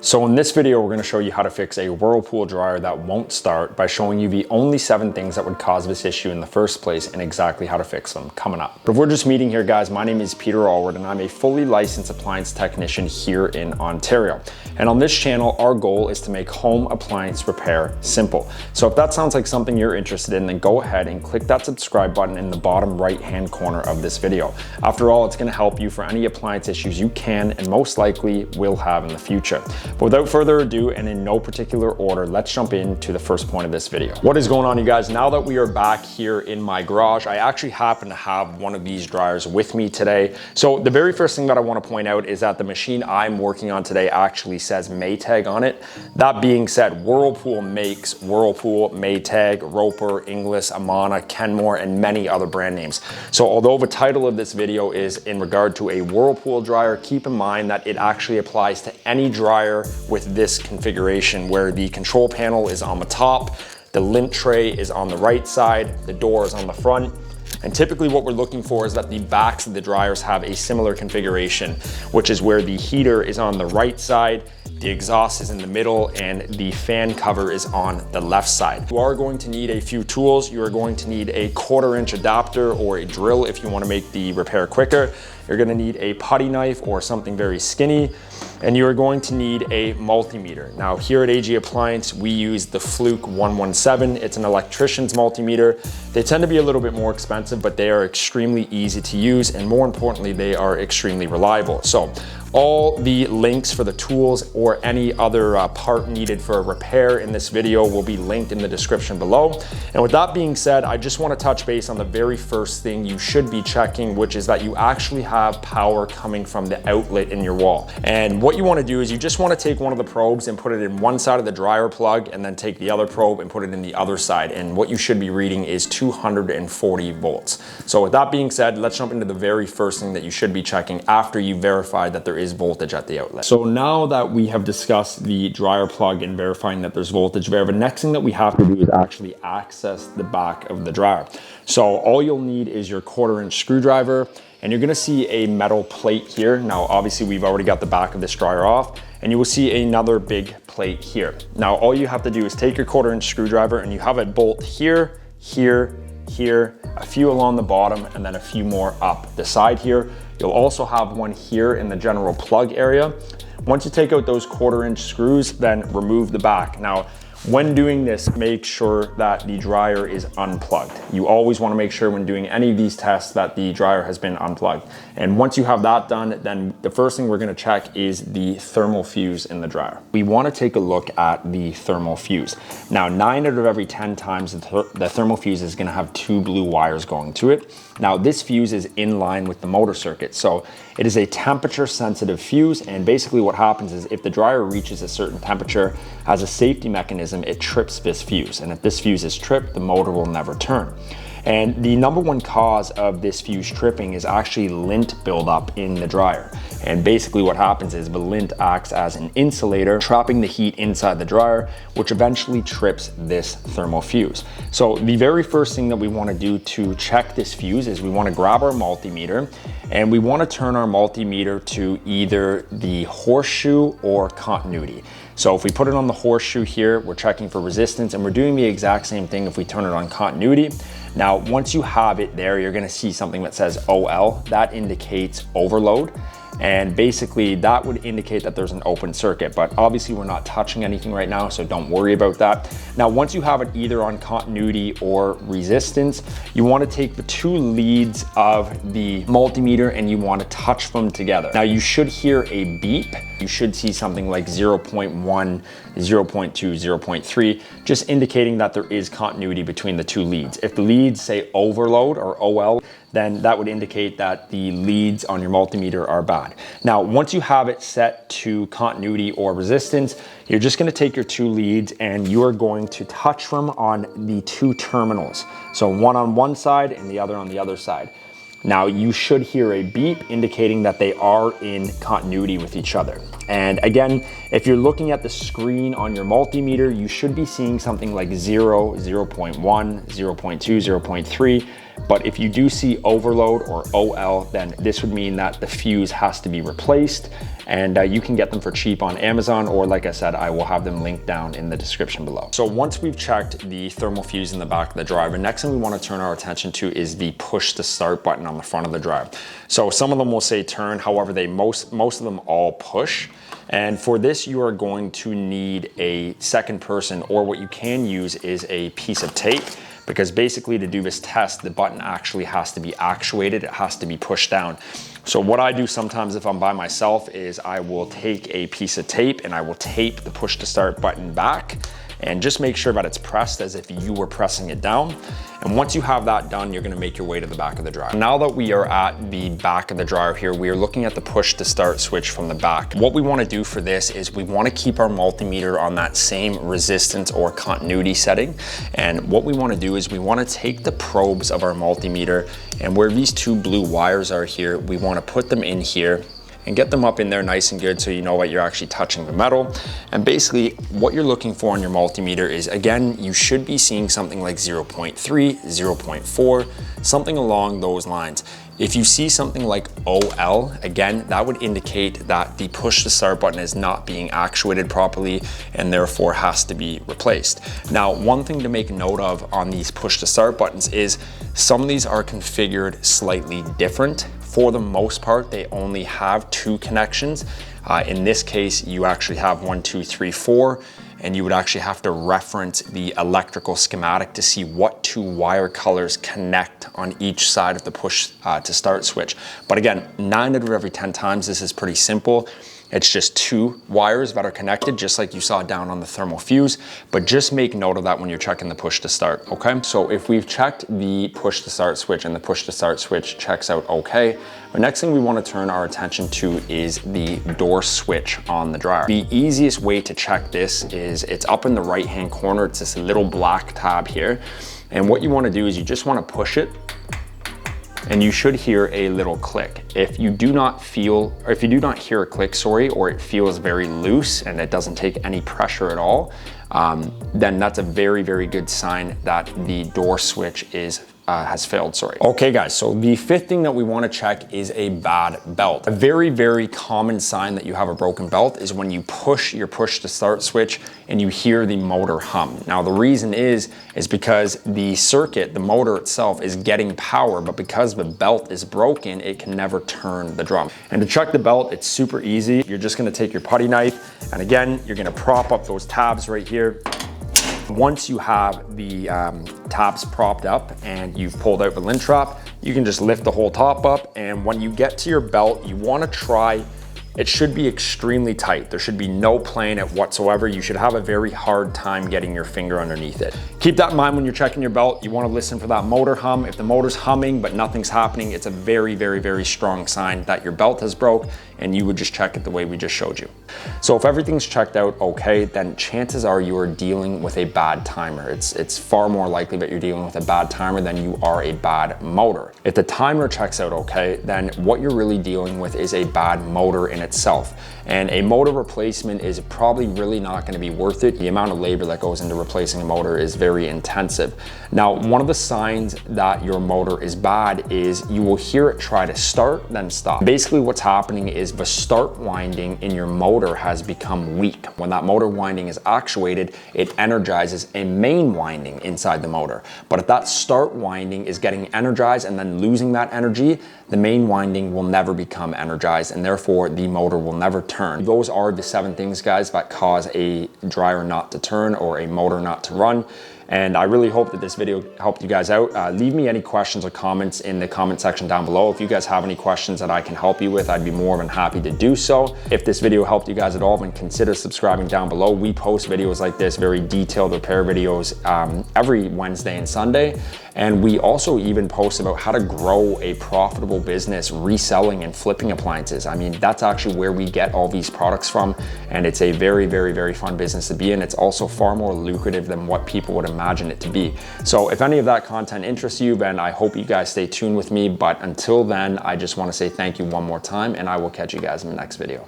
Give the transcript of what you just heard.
So in this video, we're going to show you how to fix a Whirlpool dryer that won't start by showing you the only 7 things that would cause this issue in the first place and exactly how to fix them coming up. But if we're just meeting here, guys, my name is Peter Allward and I'm a fully licensed appliance technician here in Ontario. And on this channel, our goal is to make home appliance repair simple. So if that sounds like something you're interested in, then go ahead and click that subscribe button in the bottom right-hand corner of this video. After all, it's going to help you for any appliance issues you can and most likely will have in the future. But without further ado, and in no particular order, let's jump into the first point of this video. What is going on, you guys? Now that we are back here in my garage, I actually happen to have one of these dryers with me today. So the very first thing that I want to point out is that the machine I'm working on today actually says Maytag on it. That being said, Whirlpool makes Whirlpool, Maytag, Roper, Inglis, Amana, Kenmore, and many other brand names. So although the title of this video is in regard to a Whirlpool dryer, keep in mind that it actually applies to any dryer with this configuration where the control panel is on the top, the lint tray is on the right side, the door is on the front. And typically what we're looking for is that the backs of the dryers have a similar configuration, which is where the heater is on the right side, the exhaust is in the middle, and the fan cover is on the left side. You are going to need a few tools. You are going to need a 1/4-inch adapter or a drill if you want to make the repair quicker. You're going to need a putty knife or something very skinny, and you are going to need a multimeter. Now here at AG Appliance, we use the Fluke 117. It's an electrician's multimeter. They tend to be a little bit more expensive, but they are extremely easy to use, and more importantly, they are extremely reliable. So all the links for the tools or any other part needed for a repair in this video will be linked in the description below. And with that being said, I just want to touch base on the very first thing you should be checking, which is that you actually have power coming from the outlet in your wall. And what you want to do is you just want to take one of the probes and put it in one side of the dryer plug, and then take the other probe and put it in the other side. And what you should be reading is 240 volts. So with that being said, let's jump into the very first thing that you should be checking after you verify that there is voltage at the outlet. So now that we have discussed the dryer plug and verifying that there's voltage there, the next thing that we have to do is actually access the back of the dryer. So all you'll need is your 1/4-inch screwdriver, and you're gonna see a metal plate here. Now, obviously we've already got the back of this dryer off, and you will see another big plate here. Now, all you have to do is take your 1/4-inch screwdriver, and you have a bolt here, here, here, a few along the bottom, and then a few more up the side here. You'll also have one here in the general plug area. Once you take out those 1/4-inch screws, then remove the back. Now, when doing this, make sure that the dryer is unplugged. You always want to make sure when doing any of these tests that the dryer has been unplugged. And once you have that done, then the first thing we're going to check is the thermal fuse in the dryer. We want to take a look at the thermal fuse. Now, 9 out of every 10 times the thermal fuse is going to have 2 blue wires going to it. Now, this fuse is in line with the motor circuit. So it is a temperature sensitive fuse, and basically what happens is if the dryer reaches a certain temperature, as a safety mechanism, it trips this fuse. And if this fuse is tripped, the motor will never turn. And the number one cause of this fuse tripping is actually lint buildup in the dryer. And basically what happens is the lint acts as an insulator, trapping the heat inside the dryer, which eventually trips this thermal fuse. So the very first thing that we want to do to check this fuse is we want to grab our multimeter, and we want to turn our multimeter to either the horseshoe or continuity. So if we put it on the horseshoe here, we're checking for resistance, and we're doing the exact same thing if we turn it on continuity. Now, once you have it there, you're gonna see something that says OL. That indicates overload. And basically that would indicate that there's an open circuit, but obviously we're not touching anything right now, so don't worry about that. Now, once you have it either on continuity or resistance, you want to take the 2 leads of the multimeter and you want to touch them together. Now, you should hear a beep. You should see something like 0.1, 0.2, 0.3, just indicating that there is continuity between the 2 leads. If the leads say overload or OL, then that would indicate that the leads on your multimeter are bad. Now, once you have it set to continuity or resistance, you're just gonna take your 2 leads and you are going to touch them on the 2 terminals. So one on one side and the other on the other side. Now, you should hear a beep indicating that they are in continuity with each other. And again, if you're looking at the screen on your multimeter, you should be seeing something like 0, 0.1, 0.2, 0.3. But if you do see overload or OL, then this would mean that the fuse has to be replaced, and you can get them for cheap on Amazon, or like I said, I will have them linked down in the description below. So once we've checked the thermal fuse in the back of the dryer, the next thing we want to turn our attention to is the push to start button on the front of the dryer. So some of them will say turn, however, most of them all push. And for this, you are going to need a second person, or what you can use is a piece of tape, because basically to do this test, the button actually has to be actuated, it has to be pushed down. So what I do sometimes if I'm by myself is I will take a piece of tape and I will tape the push to start button back, and just make sure that it's pressed as if you were pressing it down. And once you have that done, you're gonna make your way to the back of the dryer. Now that we are at the back of the dryer here, we are looking at the push to start switch from the back. What we wanna do for this is we wanna keep our multimeter on that same resistance or continuity setting. And what we wanna do is we wanna take the probes of our multimeter, and where these two blue wires are here, we wanna put them in here and get them up in there nice and good so you know that you're actually touching the metal. And basically what you're looking for on your multimeter is, again, you should be seeing something like 0.3, 0.4, something along those lines. If you see something like OL, again, that would indicate that the push to start button is not being actuated properly and therefore has to be replaced. Now, one thing to make note of on these push to start buttons is some of these are configured slightly different. For the most part, they only have 2 connections. In this case, you actually have 1, 2, 3, 4, and you would actually have to reference the electrical schematic to see what 2 wire colors connect on each side of the push to start switch. But again, 9 out of every 10 times, this is pretty simple. It's just 2 wires that are connected, just like you saw down on the thermal fuse, but just make note of that when you're checking the push to start, okay? So if we've checked the push to start switch and the push to start switch checks out okay, the next thing we want to turn our attention to is the door switch on the dryer. The easiest way to check this is it's up in the right-hand corner. It's this little black tab here. And what you want to do is you just want to push it, and you should hear a little click. If you do not hear a click, or it feels very loose and it doesn't take any pressure at all, then that's a very, very good sign that the door switch has failed, Okay guys, so the 5th thing that we wanna check is a bad belt. A very, very common sign that you have a broken belt is when you push your push to start switch and you hear the motor hum. Now the reason is because the circuit, the motor itself is getting power, but because the belt is broken, it can never turn the drum. And to check the belt, it's super easy. You're just gonna take your putty knife, and again, you're gonna prop up those tabs right here. Once you have the tabs propped up and you've pulled out the lint trap, you can just lift the whole top up, and when you get to your belt, you want to try, it should be extremely tight. There should be no playing it whatsoever. You should have a very hard time getting your finger underneath it. Keep that in mind when you're checking your belt. You want to listen for that motor hum. If the motor's humming but nothing's happening, it's a very, very, very strong sign that your belt has broke, and you would just check it the way we just showed you. So if everything's checked out okay, then chances are you are dealing with a bad timer. It's far more likely that you're dealing with a bad timer than you are a bad motor. If the timer checks out okay, then what you're really dealing with is a bad motor in itself. And a motor replacement is probably really not going to be worth it. The amount of labor that goes into replacing a motor is very intensive. Now, one of the signs that your motor is bad is you will hear it try to start, then stop. Basically what's happening is the start winding in your motor has become weak. When that motor winding is actuated, it energizes a main winding inside the motor. But if that start winding is getting energized and then losing that energy, the main winding will never become energized, and therefore the motor will never turn. Those are the 7 things, guys, that cause a dryer not to turn or a motor not to run. And I really hope that this video helped you guys out. Leave me any questions or comments in the comment section down below. If you guys have any questions that I can help you with, I'd be more than happy to do so. If this video helped you guys at all, then consider subscribing down below. We post videos like this, very detailed repair videos, every Wednesday and Sunday. And we also even post about how to grow a profitable business reselling and flipping appliances. I mean, that's actually where we get all these products from. And it's a very, very, very fun business to be in. It's also far more lucrative than what people would imagine it to be. So if any of that content interests you, then I hope you guys stay tuned with me. But until then, I just want to say thank you one more time, and I will catch you guys in the next video.